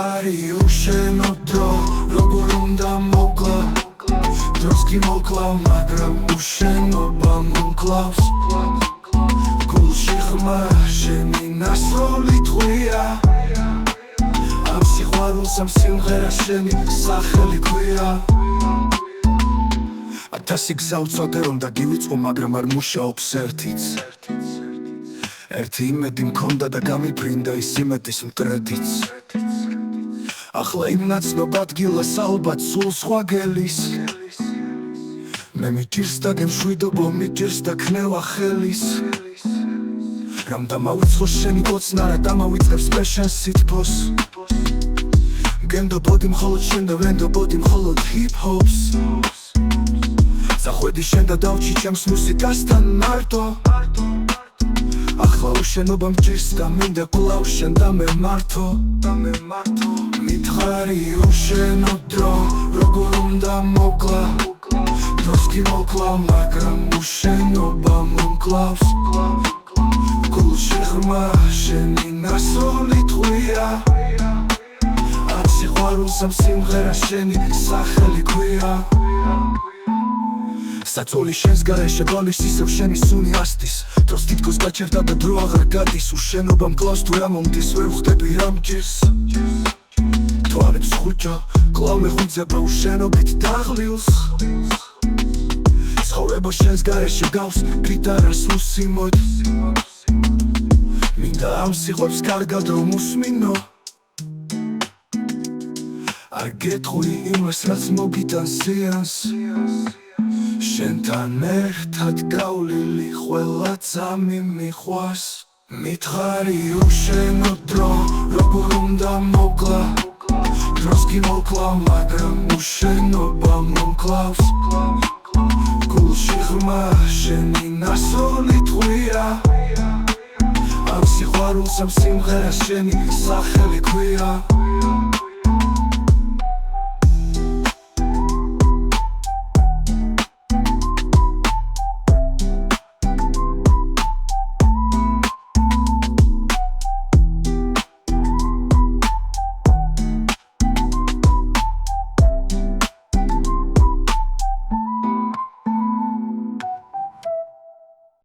მითხარი უშენო დრო როგორ უნდა მოკლა დროს კი მოკლავ მაგრამ უშენობა მომკლავს გულში ხმა შენი ნასროლი ტყვია ამ სიყვარულს ამ სიმღერას შენი სახელი ქვია ათასი გზა უწოდე რომ დაგივიწყო მაგრამ არ მუშაობს ერთიც ერთი იმედი მქონდა და გამიბრინდა ის იმედის მტრედიც ახლა იმ ნაცნობ ადგილას ალბათ სულ სხვა გელის მე მიჭირს და გემშვიდობო მიჭირს და ქნევა ხელის რამ დამავიწყო შენი კოცნა რა დამავიწყებს მე შენს სითბოს გენდობოდი მხოლოდ შენ და ვენდობოდი მხოლოდ ჰიპ-ჰოპს სახვედი შენ და დავჭი ჩემს მუსიკასთან მარტო ახლა უშენობა მჭირს და მინდა კვლავ შენ და მე მართო მითხარი უშენო დრო როგორ უნდა მოკლა დროს კი მოკლავ მაგრამ უშენობა მომკლავს გულში ხმა შენი ნასროლი ტყვია ამ სიყვარულს ამ სიმღერას შენი სახელი ქვია საწოლი შენს გარეშე გოლის ისევ შენი სუნი ასდის დროს თითქოს გაჩერდა და დრო აღარ გადის უშენობა მკლავს თუ რა მომდის ვერ ვხდები რა მჭირს თვალებს ხუჭო კვლავ მეხვიძება უშენობით დაღლიულს ცხოვრება შენს გარეშე გავს გიტარას უსიმოდ მინდა ამ სიყვარს კარგად რომ უსმინო არ გეტყვი იმას რაც მოგიტანს ზიანს შენთან ერთად გავლილი ყველა წამი მიყვარს მითხარი უშენო დრო როგორ უნდა მოკლა დროს კი მოკლავ მაგრამ უშენობა მომკლავს გულში ხმა შენი ნასროლი ტყვია ამ სიყვარულს ამ სიმღერას შენი სახელი ქვია